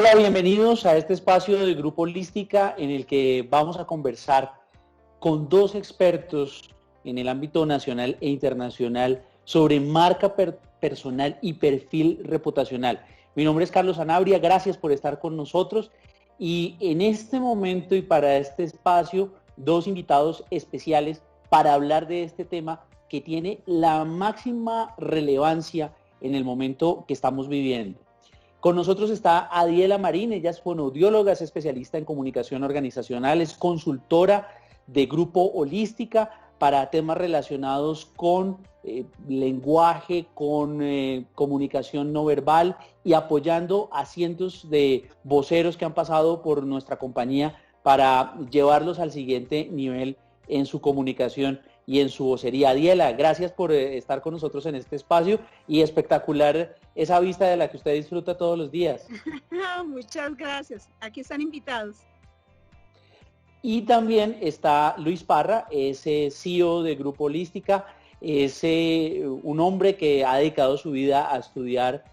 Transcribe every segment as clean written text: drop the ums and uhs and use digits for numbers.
Hola, bienvenidos a este espacio de Grupo Holística en el que vamos a conversar con dos expertos en el ámbito nacional e internacional sobre marca personal y perfil reputacional. Mi nombre es Carlos Sanabria, gracias por estar con nosotros y en este momento y para este espacio, dos invitados especiales para hablar de este tema que tiene la máxima relevancia en el momento que estamos viviendo. Con nosotros está Adiela Marín, ella es fonoaudióloga, es especialista en comunicación organizacional, es consultora de Grupo Holística para temas relacionados con lenguaje, con comunicación no verbal y apoyando a cientos de voceros que han pasado por nuestra compañía para llevarlos al siguiente nivel en su comunicación y en su vocería. Adiela, gracias por estar con nosotros en este espacio y espectacular esa vista de la que usted disfruta todos los días. Muchas gracias, aquí están invitados. Y también está Luis Parra, es CEO de Grupo Holística, es un hombre que ha dedicado su vida a estudiar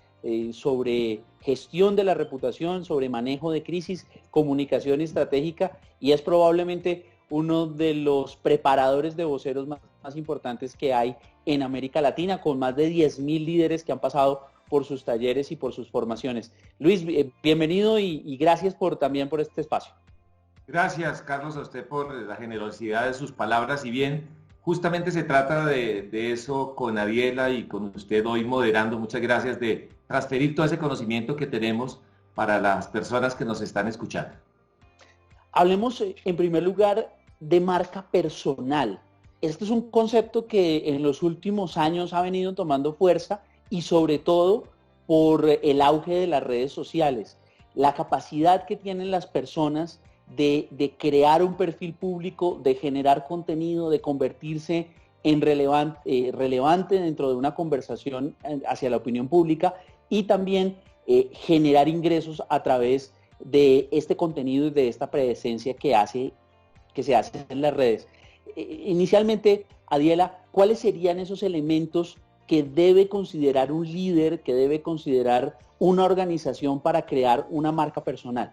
sobre gestión de la reputación, sobre manejo de crisis, comunicación estratégica y es probablemente uno de los preparadores de voceros más importantes que hay en América Latina, con más de 10,000 líderes que han pasado por sus talleres y por sus formaciones. Luis, bienvenido y gracias también por este espacio. Gracias, Carlos, a usted por la generosidad de sus palabras. Y bien, justamente se trata de eso con Adiela y con usted hoy moderando. Muchas gracias de transferir todo ese conocimiento que tenemos para las personas que nos están escuchando. Hablemos en primer lugar de marca personal. Este es un concepto que en los últimos años ha venido tomando fuerza y sobre todo por el auge de las redes sociales. La capacidad que tienen las personas de crear un perfil público, de generar contenido, de convertirse en relevante dentro de una conversación hacia la opinión pública y también generar ingresos a través de este contenido y de esta presencia que se hace en las redes. Inicialmente, Adiela, ¿cuáles serían esos elementos que debe considerar un líder, que debe considerar una organización para crear una marca personal?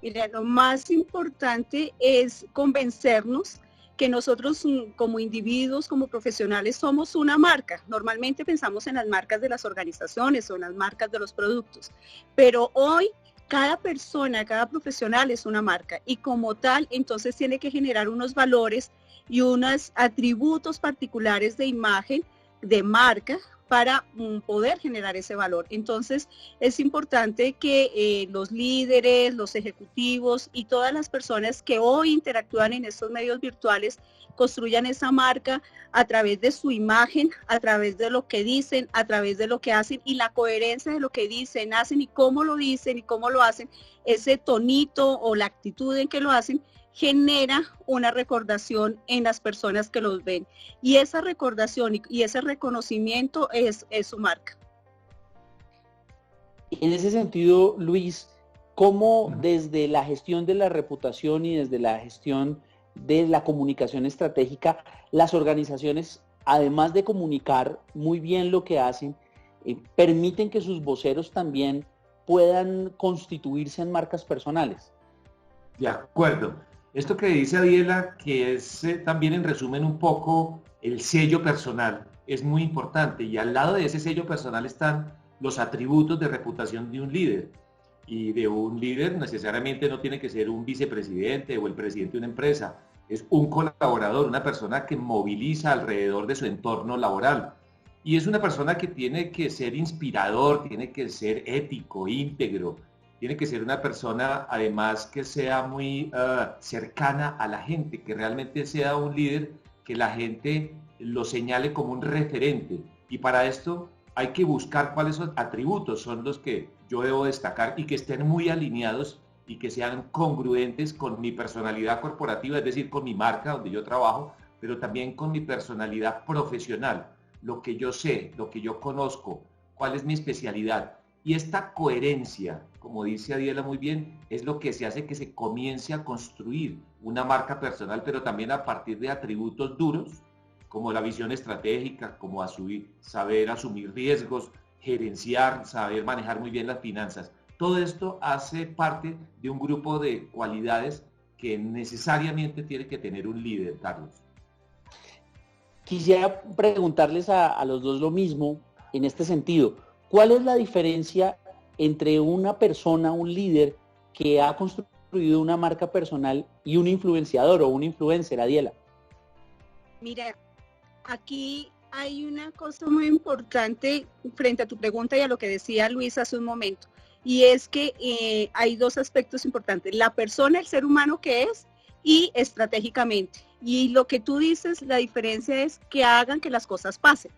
Mira, lo más importante es convencernos que nosotros como individuos, como profesionales, somos una marca. Normalmente pensamos en las marcas de las organizaciones o en las marcas de los productos, pero hoy cada persona, cada profesional es una marca y como tal, entonces tiene que generar unos valores y unos atributos particulares de imagen, de marca, para poder generar ese valor. Entonces, es importante que los líderes, los ejecutivos y todas las personas que hoy interactúan en estos medios virtuales construyan esa marca a través de su imagen, a través de lo que dicen, a través de lo que hacen y la coherencia de lo que dicen, hacen y cómo lo dicen y cómo lo hacen, ese tonito o la actitud en que lo hacen, genera una recordación en las personas que los ven. Y esa recordación y ese reconocimiento es su marca. En ese sentido, Luis, ¿cómo desde la gestión de la reputación y desde la gestión de la comunicación estratégica, las organizaciones, además de comunicar muy bien lo que hacen, permiten que sus voceros también puedan constituirse en marcas personales? De acuerdo. Esto que dice Adiela, que es también en resumen un poco el sello personal, es muy importante y al lado de ese sello personal están los atributos de reputación de un líder. Y de un líder necesariamente no tiene que ser un vicepresidente o el presidente de una empresa, es un colaborador, una persona que moviliza alrededor de su entorno laboral. Y es una persona que tiene que ser inspirador, tiene que ser ético, íntegro, tiene que ser una persona además que sea muy cercana a la gente, que realmente sea un líder que la gente lo señale como un referente. Y para esto hay que buscar cuáles son atributos son los que yo debo destacar y que estén muy alineados y que sean congruentes con mi personalidad corporativa, es decir, con mi marca donde yo trabajo, pero también con mi personalidad profesional, lo que yo sé, lo que yo conozco, cuál es mi especialidad. Y esta coherencia, como dice Adiela muy bien, es lo que se hace que se comience a construir una marca personal, pero también a partir de atributos duros, como la visión estratégica, como saber asumir riesgos, gerenciar, saber manejar muy bien las finanzas. Todo esto hace parte de un grupo de cualidades que necesariamente tiene que tener un líder, Carlos. Quisiera preguntarles a los dos lo mismo en este sentido. ¿Cuál es la diferencia entre una persona, un líder que ha construido una marca personal y un influenciador o un influencer, Adiela? Mira, aquí hay una cosa muy importante frente a tu pregunta y a lo que decía Luis hace un momento, y es que hay dos aspectos importantes: la persona, el ser humano que es, y estratégicamente. Y lo que tú dices, la diferencia es que hagan que las cosas pasen.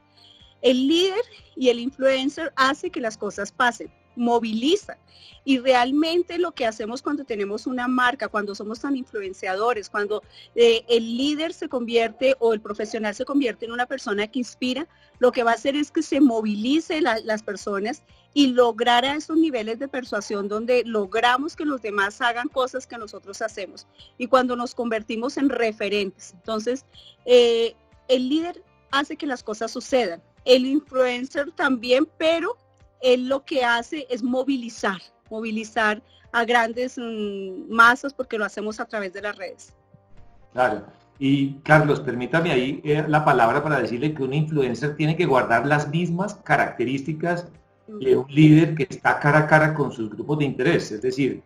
El líder y el influencer hace que las cosas pasen, moviliza. Y realmente lo que hacemos cuando tenemos una marca, cuando somos tan influenciadores, cuando el líder se convierte o el profesional se convierte en una persona que inspira, lo que va a hacer es que se movilice las personas y lograr a esos niveles de persuasión donde logramos que los demás hagan cosas que nosotros hacemos. Y cuando nos convertimos en referentes, entonces el líder hace que las cosas sucedan. El influencer también, pero él lo que hace es movilizar a grandes masas, porque lo hacemos a través de las redes. Claro. Y Carlos, permítame ahí la palabra para decirle que un influencer tiene que guardar las mismas características de un líder que está cara a cara con sus grupos de interés. Es decir,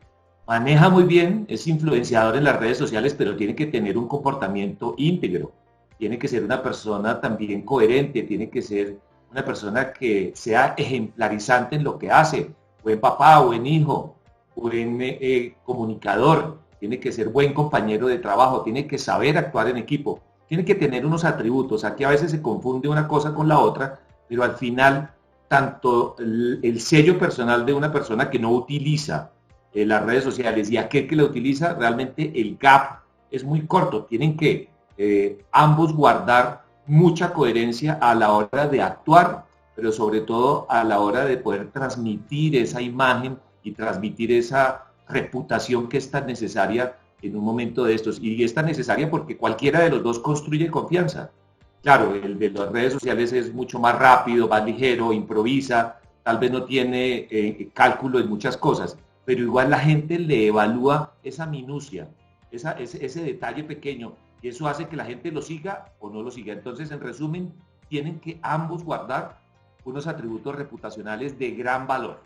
maneja muy bien, es influenciador en las redes sociales, pero tiene que tener un comportamiento íntegro. Tiene que ser una persona también coherente, tiene que ser una persona que sea ejemplarizante en lo que hace, buen papá, buen hijo, buen comunicador, tiene que ser buen compañero de trabajo, tiene que saber actuar en equipo, tiene que tener unos atributos. Aquí a veces se confunde una cosa con la otra, pero al final tanto el sello personal de una persona que no utiliza las redes sociales y aquel que la utiliza, realmente el gap es muy corto. Tienen que ambos guardar mucha coherencia a la hora de actuar, pero sobre todo a la hora de poder transmitir esa imagen y transmitir esa reputación que es tan necesaria en un momento de estos. Y es tan necesaria porque cualquiera de los dos construye confianza. Claro, el de las redes sociales es mucho más rápido, más ligero, improvisa, tal vez no tiene cálculo en muchas cosas, pero igual la gente le evalúa esa minucia, ese detalle pequeño, y eso hace que la gente lo siga o no lo siga. Entonces, en resumen, tienen que ambos guardar unos atributos reputacionales de gran valor.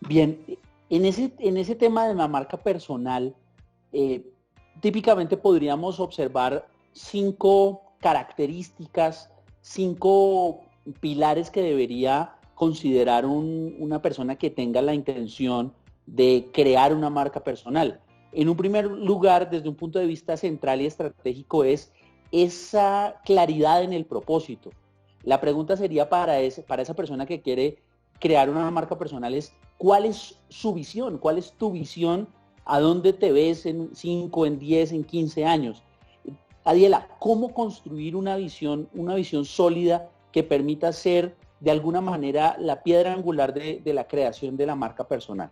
Bien, en ese tema de la marca personal, típicamente podríamos observar 5 características, 5 pilares que debería considerar una persona que tenga la intención de crear una marca personal. En un primer lugar, desde un punto de vista central y estratégico, es esa claridad en el propósito. La pregunta sería para esa persona que quiere crear una marca personal es: ¿cuál es su visión? ¿Cuál es tu visión? ¿A dónde te ves en 5, en 10, en 15 años? Adiela, ¿cómo construir una visión sólida que permita ser de alguna manera la piedra angular de la creación de la marca personal?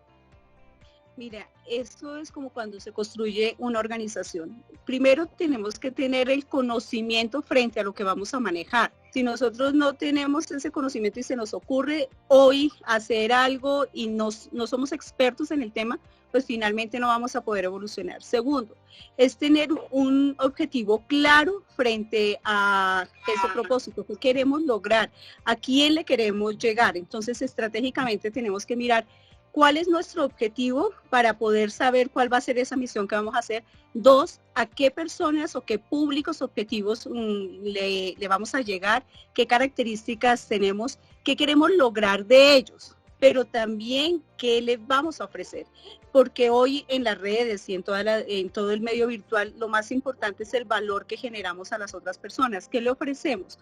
Mira, esto es como cuando se construye una organización. Primero tenemos que tener el conocimiento frente a lo que vamos a manejar. Si nosotros no tenemos ese conocimiento y se nos ocurre hoy hacer algo y no somos expertos en el tema, pues finalmente no vamos a poder evolucionar. Segundo, es tener un objetivo claro frente a ese propósito que queremos lograr, a quién le queremos llegar. Entonces, estratégicamente tenemos que mirar cuál es nuestro objetivo para poder saber cuál va a ser esa misión que vamos a hacer. 2, a qué personas o qué públicos objetivos le vamos a llegar, qué características tenemos, qué queremos lograr de ellos, pero también qué les vamos a ofrecer. Porque hoy en las redes y en todo el medio virtual, lo más importante es el valor que generamos a las otras personas. ¿Qué le ofrecemos?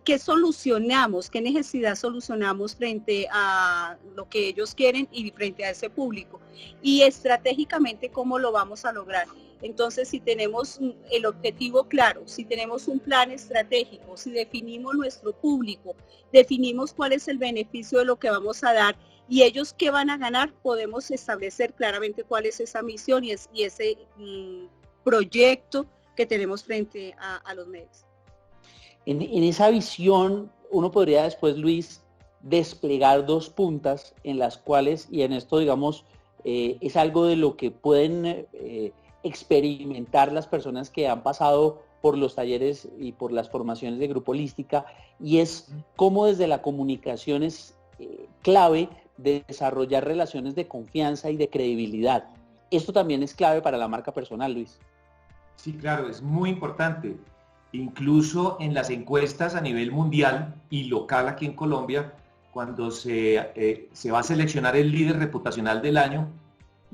¿Qué solucionamos? ¿Qué necesidad solucionamos frente a lo que ellos quieren y frente a ese público? Y estratégicamente, ¿cómo lo vamos a lograr? Entonces, si tenemos el objetivo claro, si tenemos un plan estratégico, si definimos nuestro público, definimos cuál es el beneficio de lo que vamos a dar y ellos qué van a ganar, podemos establecer claramente cuál es esa misión y ese proyecto que tenemos frente a los medios. En esa visión, uno podría después, Luis, desplegar dos puntas en las cuales, y en esto digamos, es algo de lo que pueden experimentar las personas que han pasado por los talleres y por las formaciones de Grupo Holística, y es cómo desde la comunicación es clave de desarrollar relaciones de confianza y de credibilidad. Esto también es clave para la marca personal, Luis. Sí, claro, es muy importante. Incluso en las encuestas a nivel mundial y local aquí en Colombia, cuando se va a seleccionar el líder reputacional del año,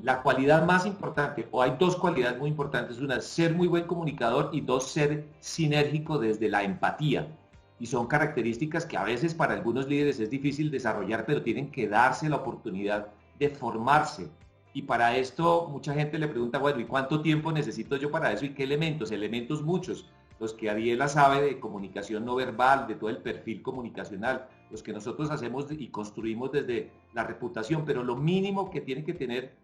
la cualidad más importante, o hay dos cualidades muy importantes, una es ser muy buen comunicador y dos, ser sinérgico desde la empatía. Y son características que a veces para algunos líderes es difícil desarrollar, pero tienen que darse la oportunidad de formarse. Y para esto mucha gente le pregunta, bueno, ¿y cuánto tiempo necesito yo para eso? ¿Y qué elementos? Elementos muchos. Los que Adiela sabe de comunicación no verbal, de todo el perfil comunicacional, los que nosotros hacemos y construimos desde la reputación, pero lo mínimo que tiene que tener,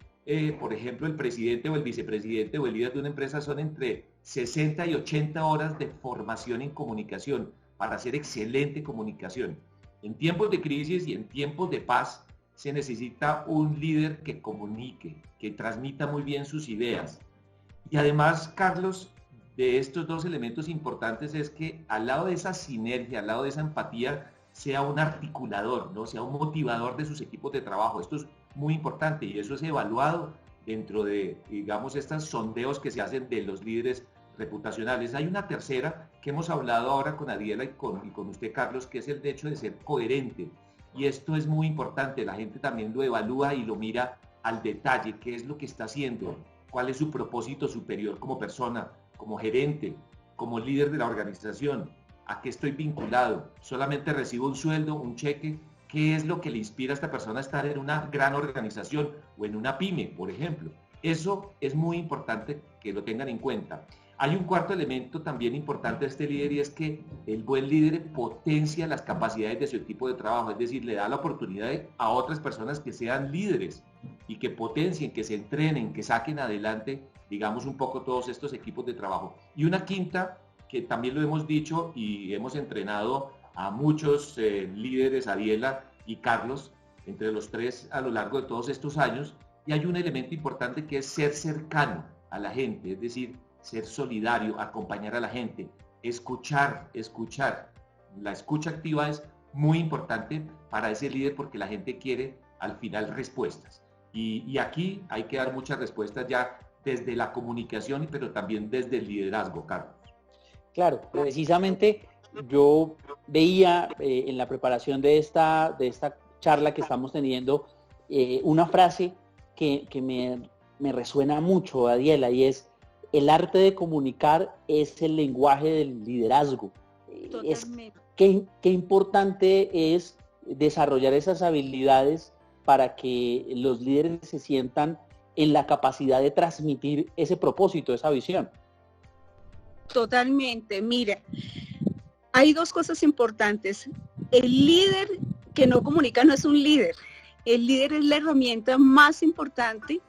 por ejemplo, el presidente o el vicepresidente o el líder de una empresa son entre 60 y 80 horas de formación en comunicación para hacer excelente comunicación. En tiempos de crisis y en tiempos de paz se necesita un líder que comunique, que transmita muy bien sus ideas. Y además, Carlos, de estos dos elementos importantes es que al lado de esa sinergia, al lado de esa empatía, sea un articulador, ¿no? Sea un motivador de sus equipos de trabajo. Esto es muy importante y eso es evaluado dentro de, digamos, estos sondeos que se hacen de los líderes reputacionales. Hay una tercera que hemos hablado ahora con Adiela y con usted, Carlos, que es el hecho de ser coherente. Y esto es muy importante, la gente también lo evalúa y lo mira al detalle, qué es lo que está haciendo, cuál es su propósito superior como persona, como gerente, como líder de la organización, a qué estoy vinculado, solamente recibo un sueldo, un cheque, qué es lo que le inspira a esta persona a estar en una gran organización o en una pyme, por ejemplo. Eso es muy importante que lo tengan en cuenta. Hay un cuarto elemento también importante de este líder y es que el buen líder potencia las capacidades de su equipo de trabajo, es decir, le da la oportunidad a otras personas que sean líderes y que potencien, que se entrenen, que saquen adelante, digamos, un poco todos estos equipos de trabajo. Y una quinta, que también lo hemos dicho y hemos entrenado a muchos líderes, Adiela y Carlos, entre los tres a lo largo de todos estos años, y hay un elemento importante que es ser cercano a la gente, es decir, ser solidario, acompañar a la gente, escuchar. La escucha activa es muy importante para ese líder porque la gente quiere al final respuestas. Y aquí hay que dar muchas respuestas ya desde la comunicación, pero también desde el liderazgo, Carlos. Claro, precisamente yo veía en la preparación de esta charla que estamos teniendo una frase que me resuena mucho, Adiela, y es: el arte de comunicar es el lenguaje del liderazgo. Qué importante es desarrollar esas habilidades para que los líderes se sientan en la capacidad de transmitir ese propósito, esa visión. Totalmente. Mira, hay dos cosas importantes. El líder que no comunica no es un líder. El líder es la herramienta más importante.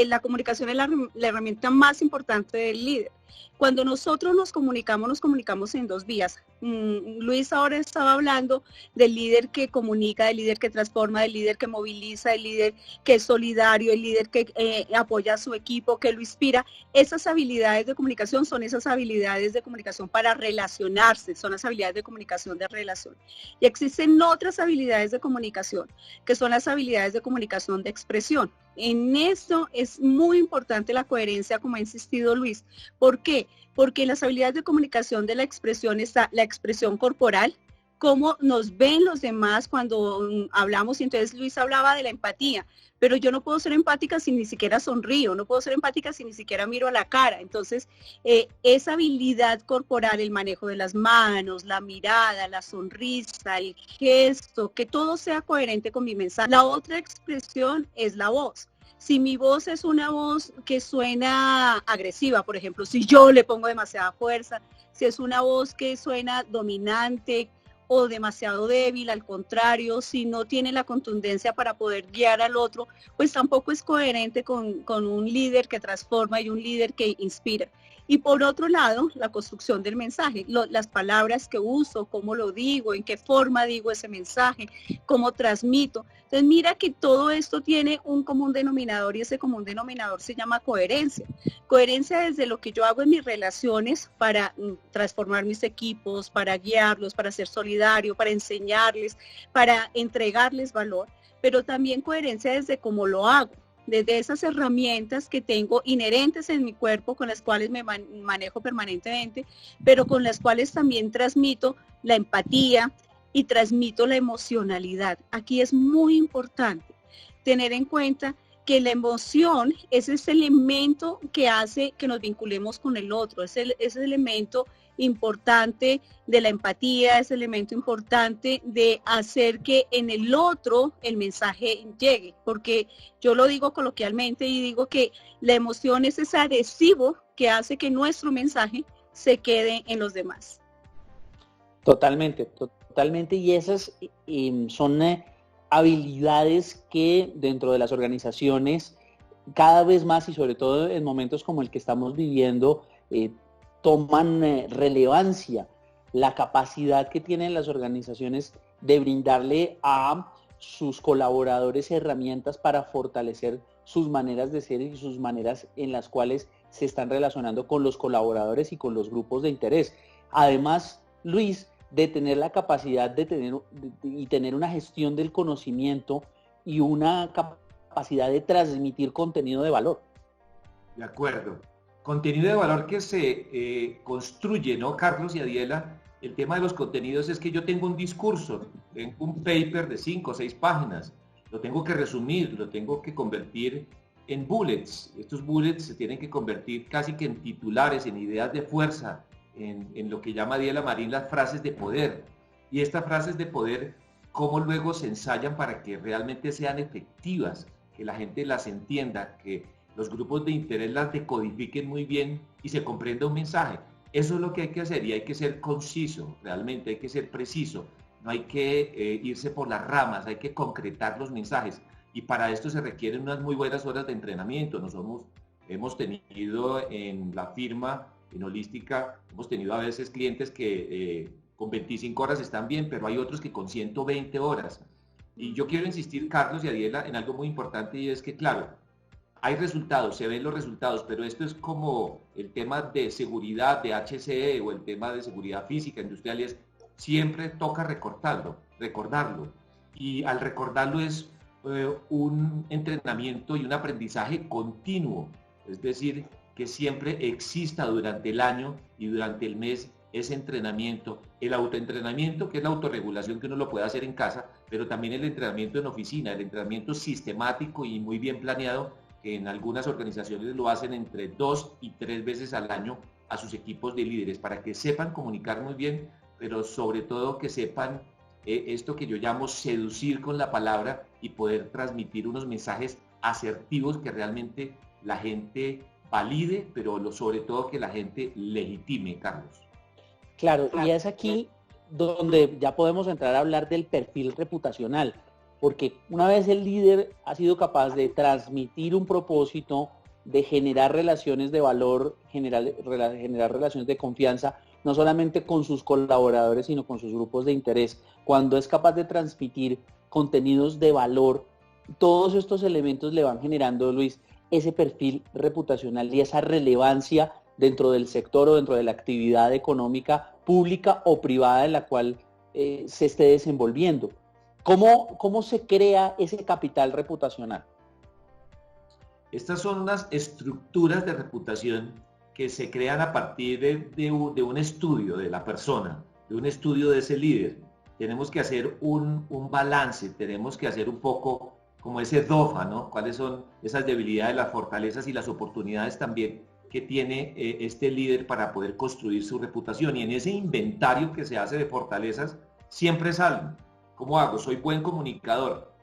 La comunicación es la herramienta más importante del líder. Cuando nosotros nos comunicamos en dos vías. Luis ahora estaba hablando del líder que comunica, del líder que transforma, del líder que moviliza, del líder que es solidario, el líder que apoya a su equipo, que lo inspira. Esas habilidades de comunicación son esas habilidades de comunicación para relacionarse, son las habilidades de comunicación de relación. Y existen otras habilidades de comunicación, que son las habilidades de comunicación de expresión. En esto es muy importante la coherencia, como ha insistido Luis. ¿Por qué? Porque en las habilidades de comunicación de la expresión está la expresión corporal, cómo nos ven los demás cuando hablamos, y entonces Luis hablaba de la empatía, pero yo no puedo ser empática si ni siquiera sonrío, no puedo ser empática si ni siquiera miro a la cara. Entonces, esa habilidad corporal, el manejo de las manos, la mirada, la sonrisa, el gesto, que todo sea coherente con mi mensaje. La otra expresión es la voz. Si mi voz es una voz que suena agresiva, por ejemplo, si yo le pongo demasiada fuerza, si es una voz que suena dominante o demasiado débil, al contrario, si no tiene la contundencia para poder guiar al otro, pues tampoco es coherente con un líder que transforma y un líder que inspira. Y por otro lado, la construcción del mensaje, las palabras que uso, cómo lo digo, en qué forma digo ese mensaje, cómo transmito. Entonces mira que todo esto tiene un común denominador y ese común denominador se llama coherencia. Coherencia desde lo que yo hago en mis relaciones para transformar mis equipos, para guiarlos, para ser solidario, para enseñarles, para entregarles valor, pero también coherencia desde cómo lo hago, desde esas herramientas que tengo inherentes en mi cuerpo, con las cuales me manejo permanentemente, pero con las cuales también transmito la empatía y transmito la emocionalidad. Aquí es muy importante tener en cuenta que la emoción es ese elemento que hace que nos vinculemos con el otro, es ese elemento importante de la empatía, es el elemento importante de hacer que en el otro el mensaje llegue, porque yo lo digo coloquialmente y digo que la emoción es ese adhesivo que hace que nuestro mensaje se quede en los demás. Totalmente, totalmente, y esas son habilidades que dentro de las organizaciones cada vez más y sobre todo en momentos como el que estamos viviendo toman relevancia. La capacidad que tienen las organizaciones de brindarle a sus colaboradores herramientas para fortalecer sus maneras de ser y sus maneras en las cuales se están relacionando con los colaboradores y con los grupos de interés. Además, Luis, de tener la capacidad de tener una gestión del conocimiento y una capacidad de transmitir contenido de valor. De acuerdo. Contenido de valor que se construye, ¿no, Carlos y Adiela? El tema de los contenidos es que yo tengo un discurso, tengo un paper de 5 o 6 páginas, lo tengo que resumir, lo tengo que convertir en bullets. Estos bullets se tienen que convertir casi que en titulares, en ideas de fuerza, en lo que llama Adiela Marín las frases de poder. Y estas frases de poder, ¿cómo luego se ensayan para que realmente sean efectivas? Que la gente las entienda, que los grupos de interés las decodifiquen muy bien y se comprenda un mensaje. Eso es lo que hay que hacer y hay que ser conciso, realmente hay que ser preciso. No hay que irse por las ramas, hay que concretar los mensajes. Y para esto se requieren unas muy buenas horas de entrenamiento. Hemos tenido en la firma, en Holística, hemos tenido a veces clientes que con 25 horas están bien, pero hay otros que con 120 horas. Y yo quiero insistir, Carlos y Adiela, en algo muy importante y es que, claro, hay resultados, se ven los resultados, pero esto es como el tema de seguridad de HCE o el tema de seguridad física, industrial, siempre toca recordarlo. Y al recordarlo es un entrenamiento y un aprendizaje continuo, es decir, que siempre exista durante el año y durante el mes ese entrenamiento, el autoentrenamiento, que es la autorregulación que uno lo puede hacer en casa, pero también el entrenamiento en oficina, el entrenamiento sistemático y muy bien planeado, que en algunas organizaciones lo hacen entre 2 y 3 veces al año a sus equipos de líderes, para que sepan comunicar muy bien, pero sobre todo que sepan esto que yo llamo seducir con la palabra y poder transmitir unos mensajes asertivos que realmente la gente valide, pero sobre todo que la gente legitime, Carlos. Claro, y es aquí donde ya podemos entrar a hablar del perfil reputacional, porque una vez el líder ha sido capaz de transmitir un propósito, de generar relaciones de valor, generar relaciones de confianza, no solamente con sus colaboradores, sino con sus grupos de interés, cuando es capaz de transmitir contenidos de valor, todos estos elementos le van generando, Luis, ese perfil reputacional y esa relevancia dentro del sector o dentro de la actividad económica pública o privada en la cual se esté desenvolviendo. ¿Cómo se crea ese capital reputacional? Estas son unas estructuras de reputación que se crean a partir de un estudio de la persona, de un estudio de ese líder. Tenemos que hacer un balance, tenemos que hacer un poco como ese DOFA, ¿no? ¿Cuáles son esas debilidades, las fortalezas y las oportunidades también que tiene este líder para poder construir su reputación? Y en ese inventario que se hace de fortalezas, siempre salen. ¿Cómo hago? Soy buen comunicador,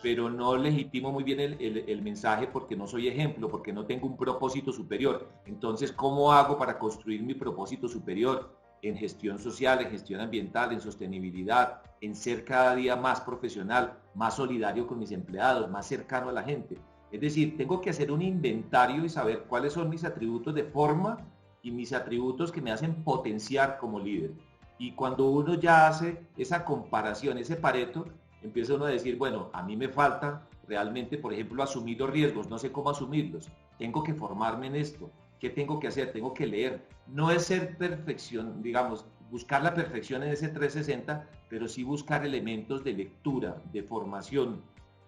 pero no legitimo muy bien el mensaje porque no soy ejemplo, porque no tengo un propósito superior. Entonces, ¿cómo hago para construir mi propósito superior en gestión social, en gestión ambiental, en sostenibilidad, en ser cada día más profesional, más solidario con mis empleados, más cercano a la gente? Es decir, tengo que hacer un inventario y saber cuáles son mis atributos de forma y mis atributos que me hacen potenciar como líder. Y cuando uno ya hace esa comparación, ese Pareto, empieza uno a decir, bueno, a mí me falta realmente, por ejemplo, asumir los riesgos, no sé cómo asumirlos, tengo que formarme en esto, ¿qué tengo que hacer? Tengo que leer. No es ser perfección, digamos, buscar la perfección en ese 360, pero sí buscar elementos de lectura, de formación,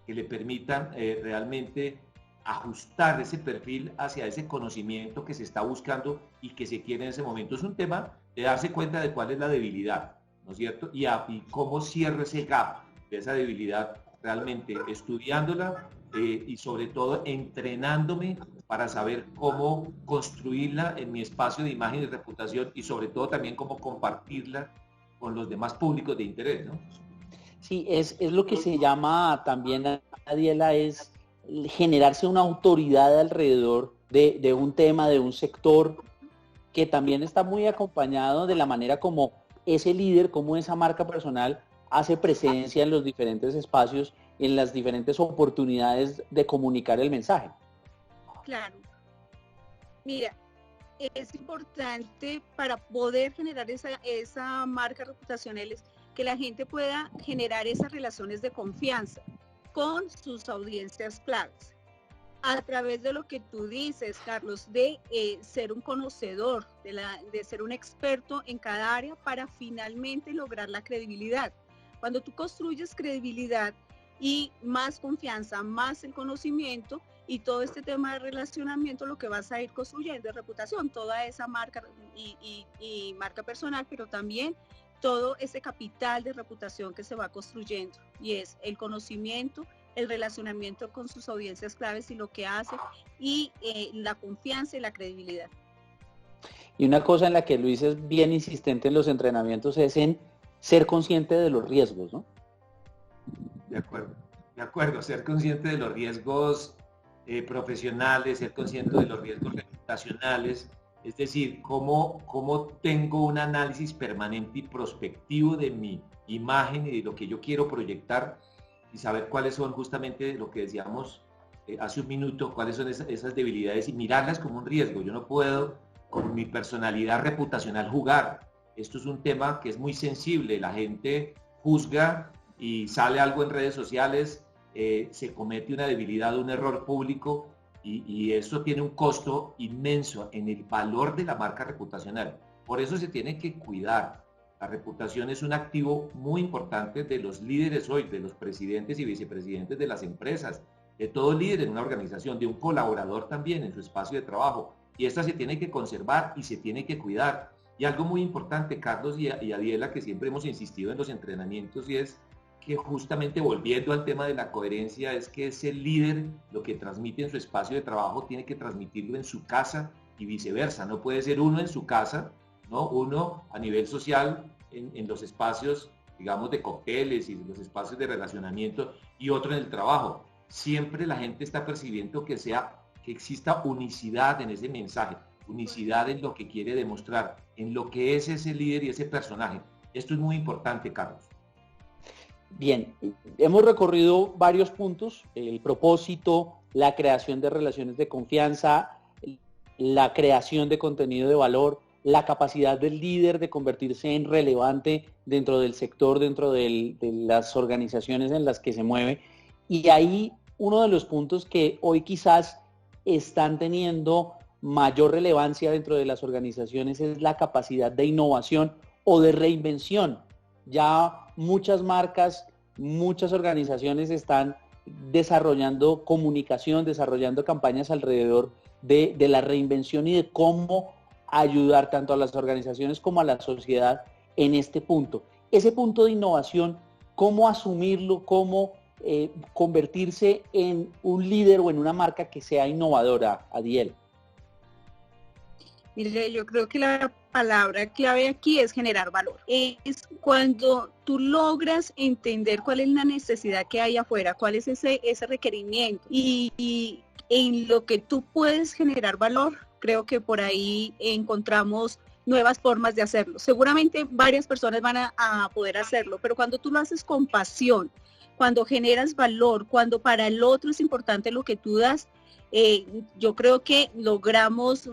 que le permitan realmente ajustar ese perfil hacia ese conocimiento que se está buscando y que se quiere en ese momento. Es un tema de darse cuenta de cuál es la debilidad, ¿no es cierto? Y cómo cierro ese gap de esa debilidad realmente estudiándola y sobre todo entrenándome para saber cómo construirla en mi espacio de imagen y reputación y sobre todo también cómo compartirla con los demás públicos de interés, ¿no? Sí, es lo que se llama también, Adiela, es generarse una autoridad alrededor de un tema, de un sector, que también está muy acompañado de la manera como ese líder, como esa marca personal hace presencia en los diferentes espacios, en las diferentes oportunidades de comunicar el mensaje. Claro. Mira, es importante para poder generar esa marca reputacional que la gente pueda generar esas relaciones de confianza con sus audiencias claves. A través de lo que tú dices, Carlos, de ser un conocedor, de ser un experto en cada área para finalmente lograr la credibilidad. Cuando tú construyes credibilidad y más confianza, más el conocimiento y todo este tema de relacionamiento, lo que vas a ir construyendo es reputación, toda esa marca y marca personal, pero también todo ese capital de reputación que se va construyendo, y es el conocimiento, el relacionamiento con sus audiencias claves y lo que hace, y la confianza y la credibilidad. Y una cosa en la que Luis es bien insistente en los entrenamientos es en ser consciente de los riesgos, ¿no? De acuerdo, ser consciente de los riesgos profesionales, ser consciente de los riesgos reputacionales, es decir, cómo tengo un análisis permanente y prospectivo de mi imagen y de lo que yo quiero proyectar y saber cuáles son justamente lo que decíamos hace un minuto, cuáles son esas debilidades y mirarlas como un riesgo. Yo no puedo con mi personalidad reputacional jugar. Esto es un tema que es muy sensible, la gente juzga y sale algo en redes sociales, se comete una debilidad, un error público y eso tiene un costo inmenso en el valor de la marca reputacional. Por eso se tiene que cuidar. La reputación es un activo muy importante de los líderes hoy, de los presidentes y vicepresidentes de las empresas, de todo líder en una organización, de un colaborador también en su espacio de trabajo. Y esta se tiene que conservar y se tiene que cuidar. Y algo muy importante, Carlos y Adiela, que siempre hemos insistido en los entrenamientos, y es que justamente volviendo al tema de la coherencia, es que ese líder lo que transmite en su espacio de trabajo tiene que transmitirlo en su casa y viceversa. No puede ser uno en su casa, ¿no? Uno a nivel social en los espacios, digamos, de cócteles y los espacios de relacionamiento y otro en el trabajo. Siempre la gente está percibiendo que exista unicidad en ese mensaje, unicidad en lo que quiere demostrar, en lo que es ese líder y ese personaje. Esto es muy importante, Carlos. Bien, hemos recorrido varios puntos: el propósito, la creación de relaciones de confianza, la creación de contenido de valor, la capacidad del líder de convertirse en relevante dentro del sector, dentro de las organizaciones en las que se mueve. Y ahí uno de los puntos que hoy quizás están teniendo mayor relevancia dentro de las organizaciones es la capacidad de innovación o de reinvención. Ya muchas marcas, muchas organizaciones están desarrollando comunicación, desarrollando campañas alrededor de la reinvención y de cómo ayudar tanto a las organizaciones como a la sociedad en este punto. Ese punto de innovación, ¿cómo asumirlo? ¿Cómo convertirse en un líder o en una marca que sea innovadora, Adiel? Mire, yo creo que la palabra clave aquí es generar valor. Es cuando tú logras entender cuál es la necesidad que hay afuera, cuál es ese requerimiento y en lo que tú puedes generar valor, creo que por ahí encontramos nuevas formas de hacerlo. Seguramente varias personas van a poder hacerlo, pero cuando tú lo haces con pasión, cuando generas valor, cuando para el otro es importante lo que tú das, yo creo que logramos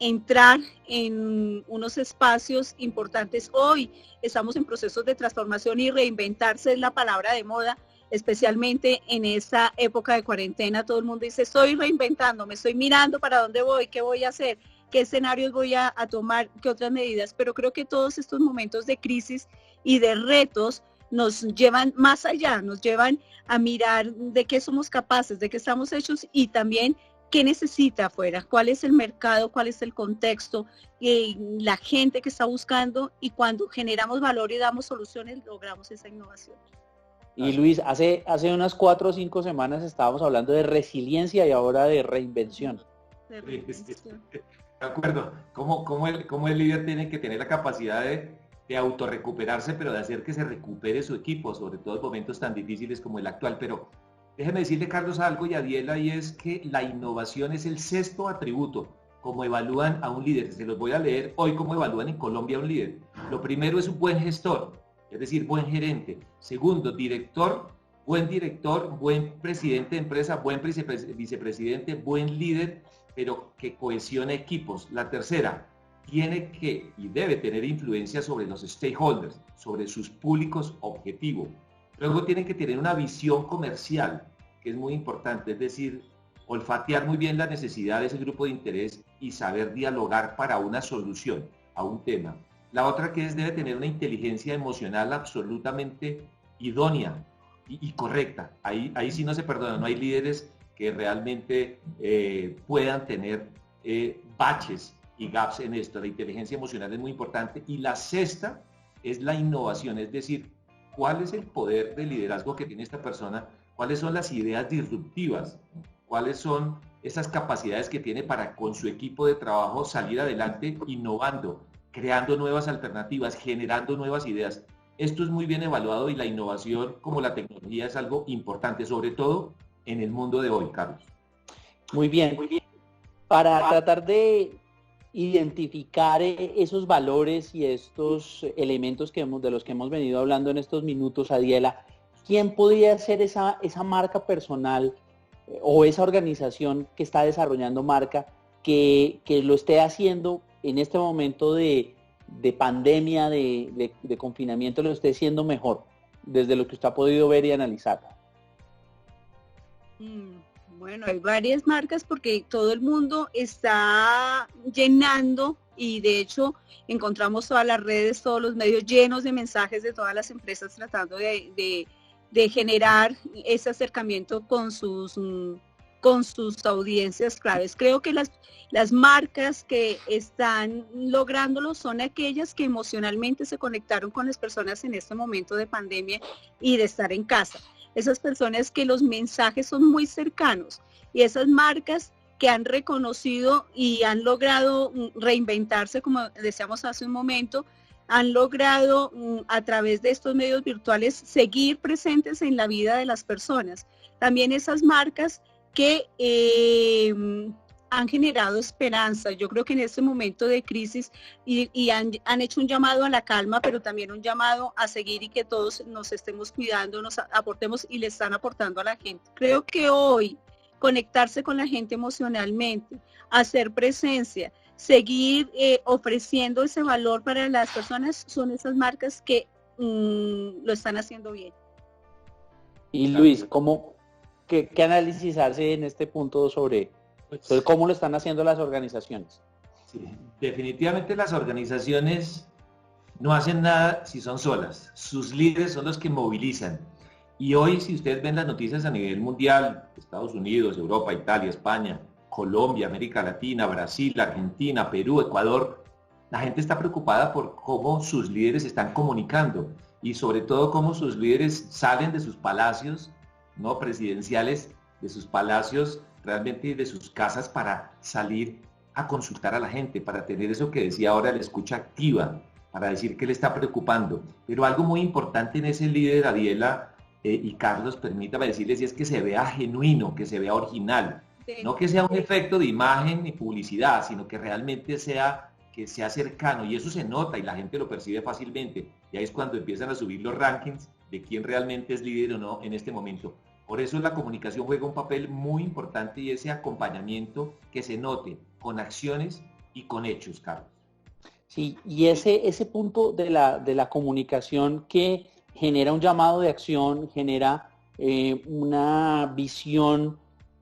entrar en unos espacios importantes. Hoy estamos en procesos de transformación y reinventarse es la palabra de moda, especialmente en esta época de cuarentena. Todo el mundo dice, estoy reinventando, me estoy mirando para dónde voy, qué voy a hacer, qué escenarios voy a tomar, qué otras medidas. Pero creo que todos estos momentos de crisis y de retos nos llevan más allá, nos llevan a mirar de qué somos capaces, de qué estamos hechos y también qué necesita afuera, cuál es el mercado, cuál es el contexto, la gente que está buscando, y cuando generamos valor y damos soluciones, logramos esa innovación. Y Luis, hace unas 4 o 5 semanas estábamos hablando de resiliencia y ahora de reinvención. De acuerdo. ¿Cómo el líder tiene que tener la capacidad de autorrecuperarse, pero de hacer que se recupere su equipo, sobre todo en momentos tan difíciles como el actual? Pero déjeme decirle, Carlos, algo y a Diela, y es que la innovación es el 6º atributo, como evalúan a un líder. Se los voy a leer hoy cómo evalúan en Colombia a un líder. Lo primero es un buen gestor, es decir, buen gerente. Segundo, buen presidente de empresa, buen vicepresidente, buen líder, pero que cohesione equipos. La tercera, tiene que y debe tener influencia sobre los stakeholders, sobre sus públicos objetivos. Luego tienen que tener una visión comercial, que es muy importante, es decir, olfatear muy bien la necesidad de ese grupo de interés y saber dialogar para una solución a un tema. La otra que debe tener una inteligencia emocional absolutamente idónea y correcta. Ahí sí no se perdona, no hay líderes que realmente puedan tener baches y gaps en esto. La inteligencia emocional es muy importante. Y la sexta es la innovación, es decir, cuál es el poder de liderazgo que tiene esta persona, cuáles son las ideas disruptivas, cuáles son esas capacidades que tiene para con su equipo de trabajo salir adelante innovando, creando nuevas alternativas, generando nuevas ideas. Esto es muy bien evaluado y la innovación como la tecnología es algo importante, sobre todo en el mundo de hoy, Carlos. Muy bien. Para tratar de identificar esos valores y estos elementos de los que hemos venido hablando en estos minutos, Adiela, ¿quién podría ser esa marca personal o esa organización que está desarrollando marca que lo esté haciendo en este momento de pandemia, de confinamiento, lo esté haciendo mejor, desde lo que usted ha podido ver y analizar? Bueno, hay varias marcas porque todo el mundo está llenando, y de hecho encontramos todas las redes, todos los medios llenos de mensajes de todas las empresas tratando de generar ese acercamiento con sus audiencias claves. Creo que las marcas que están lográndolo son aquellas que emocionalmente se conectaron con las personas en este momento de pandemia y de estar en casa. Esas personas que los mensajes son muy cercanos, y esas marcas que han reconocido y han logrado reinventarse, como decíamos hace un momento, han logrado a través de estos medios virtuales seguir presentes en la vida de las personas. También esas marcas que han generado esperanza. Yo creo que en este momento de crisis y han hecho un llamado a la calma, pero también un llamado a seguir y que todos nos estemos cuidando, nos aportemos, y le están aportando a la gente. Creo que hoy conectarse con la gente emocionalmente, hacer presencia, seguir ofreciendo ese valor para las personas, son esas marcas que lo están haciendo bien. Y Luis, ¿qué análisis hace en este punto sobre cómo lo están haciendo las organizaciones? Sí, definitivamente las organizaciones no hacen nada si son solas. Sus líderes son los que movilizan. Y hoy, si ustedes ven las noticias a nivel mundial, Estados Unidos, Europa, Italia, España, Colombia, América Latina, Brasil, Argentina, Perú, Ecuador, la gente está preocupada por cómo sus líderes están comunicando y sobre todo cómo sus líderes salen de sus palacios, ¿no?, presidenciales, de sus palacios realmente de sus casas para salir a consultar a la gente, para tener eso que decía ahora, la escucha activa, para decir qué le está preocupando. Pero algo muy importante en ese líder, Adiela y Carlos, permítame decirles, y es que se vea genuino, que se vea original, sí. No que sea un efecto de imagen y publicidad, sino que realmente sea cercano, y eso se nota y la gente lo percibe fácilmente, y ahí es cuando empiezan a subir los rankings de quién realmente es líder o no en este momento. Por eso la comunicación juega un papel muy importante, y ese acompañamiento que se note con acciones y con hechos, Carlos. Sí, y ese punto de la comunicación que genera un llamado de acción, genera una visión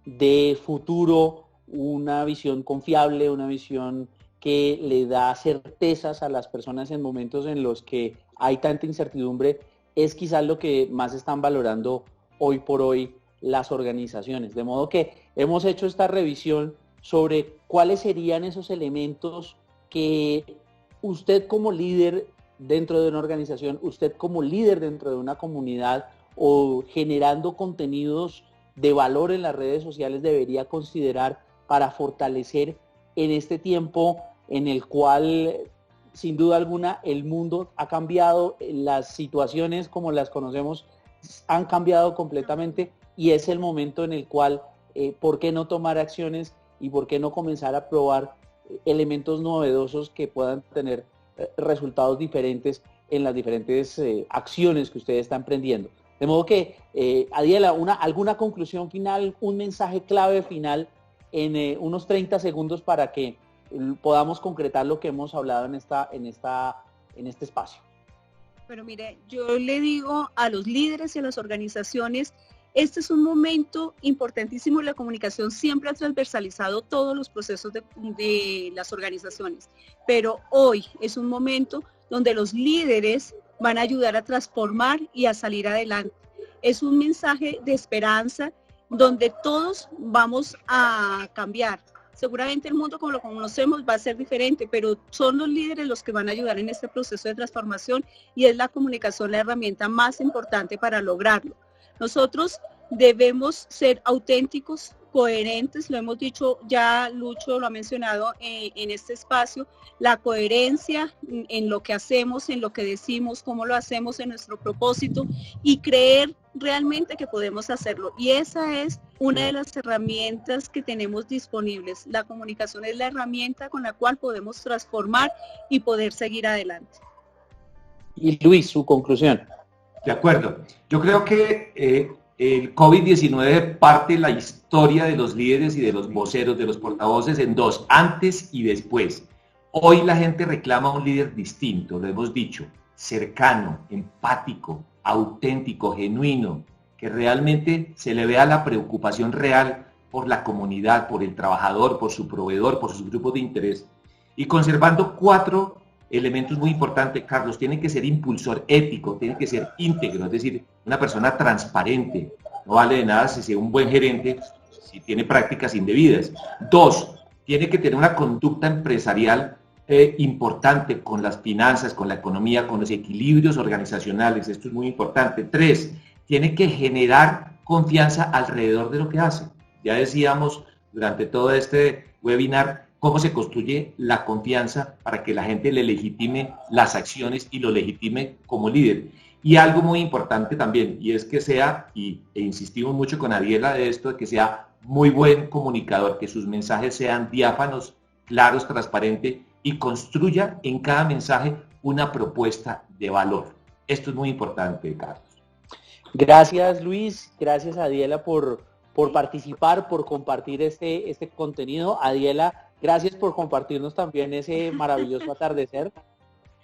de futuro, una visión confiable, una visión que le da certezas a las personas en momentos en los que hay tanta incertidumbre, es quizás lo que más están valorando hoy por hoy las organizaciones. De modo que hemos hecho esta revisión sobre cuáles serían esos elementos que usted como líder dentro de una organización, usted como líder dentro de una comunidad o generando contenidos de valor en las redes sociales debería considerar para fortalecer en este tiempo en el cual, sin duda alguna, el mundo ha cambiado, las situaciones como las conocemos han cambiado completamente y es el momento en el cual, ¿por qué no tomar acciones y por qué no comenzar a probar elementos novedosos que puedan tener resultados diferentes en las diferentes acciones que ustedes están emprendiendo? De modo que, Adiela, ¿alguna conclusión final, un mensaje clave final en unos 30 segundos para que podamos concretar lo que hemos hablado en este espacio? Pero mire, yo le digo a los líderes y a las organizaciones, este es un momento importantísimo. La comunicación siempre ha transversalizado todos los procesos de las organizaciones, pero hoy es un momento donde los líderes van a ayudar a transformar y a salir adelante. Es un mensaje de esperanza donde todos vamos a cambiar. Seguramente el mundo como lo conocemos va a ser diferente, pero son los líderes los que van a ayudar en este proceso de transformación y es la comunicación la herramienta más importante para lograrlo. Nosotros debemos ser auténticos, coherentes, lo hemos dicho ya, Lucho lo ha mencionado en este espacio, la coherencia en lo que hacemos, en lo que decimos, cómo lo hacemos, en nuestro propósito y creer realmente que podemos hacerlo. Y esa es una de las herramientas que tenemos disponibles. La comunicación es la herramienta con la cual podemos transformar y poder seguir adelante. Y Luis, su conclusión. De acuerdo. Yo creo que el COVID-19 parte la historia de los líderes y de los voceros, de los portavoces en dos, antes y después. Hoy la gente reclama un líder distinto, lo hemos dicho, cercano, empático, auténtico, genuino, que realmente se le vea la preocupación real por la comunidad, por el trabajador, por su proveedor, por sus grupos de interés. Y conservando 4 elementos muy importantes, Carlos: tiene que ser impulsor ético, tiene que ser íntegro, es decir, una persona transparente. No vale de nada si sea un buen gerente si tiene prácticas indebidas. 2, tiene que tener una conducta empresarial importante con las finanzas, con la economía, con los equilibrios organizacionales. Esto es muy importante. 3, tiene que generar confianza alrededor de lo que hace. Ya decíamos durante todo este webinar cómo se construye la confianza para que la gente le legitime las acciones y lo legitime como líder. Y algo muy importante también, y es que sea, e insistimos mucho con Adiela de esto, de que sea muy buen comunicador, que sus mensajes sean diáfanos, claros, transparentes y construya en cada mensaje una propuesta de valor. Esto es muy importante, Carlos. Gracias, Luis. Gracias, Adiela, por participar, por compartir este contenido. Adiela, gracias por compartirnos también ese maravilloso atardecer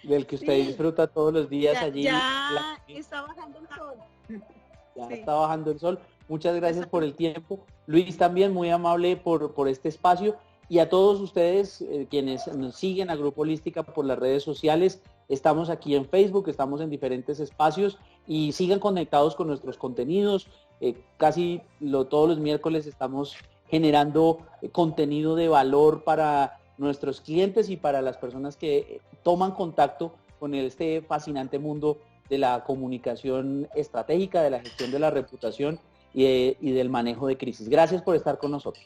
del que usted disfruta todos los días allí. Ya está bajando el sol. Ya está bajando el sol. Muchas gracias por el tiempo. Luis, también muy amable por este espacio. Y a todos ustedes, quienes nos siguen a Grupo Holística por las redes sociales, estamos aquí en Facebook, estamos en diferentes espacios y sigan conectados con nuestros contenidos. Todos los miércoles estamos generando contenido de valor para nuestros clientes y para las personas que toman contacto con este fascinante mundo de la comunicación estratégica, de la gestión de la reputación y del manejo de crisis. Gracias por estar con nosotros.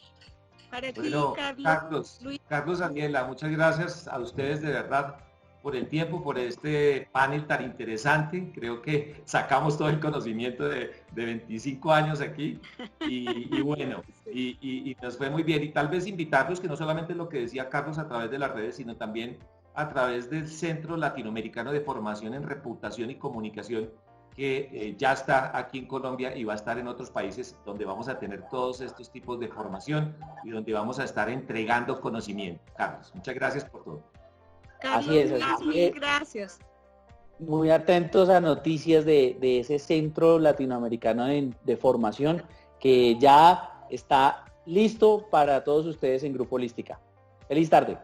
Para ti, Bueno, Carlos, Carlos, Daniela, muchas gracias a ustedes de verdad por el tiempo, por este panel tan interesante. Creo que sacamos todo el conocimiento de 25 años aquí y bueno, y nos fue muy bien. Y tal vez invitarlos, que no solamente lo que decía Carlos a través de las redes, sino también a través del Centro Latinoamericano de Formación en Reputación y Comunicación, que ya está aquí en Colombia y va a estar en otros países donde vamos a tener todos estos tipos de formación y donde vamos a estar entregando conocimiento. Carlos, muchas gracias por todo. Carlos, Así es, mil gracias. Muy atentos a noticias de ese centro latinoamericano de formación que ya está listo para todos ustedes en Grupo Holística. Feliz tarde.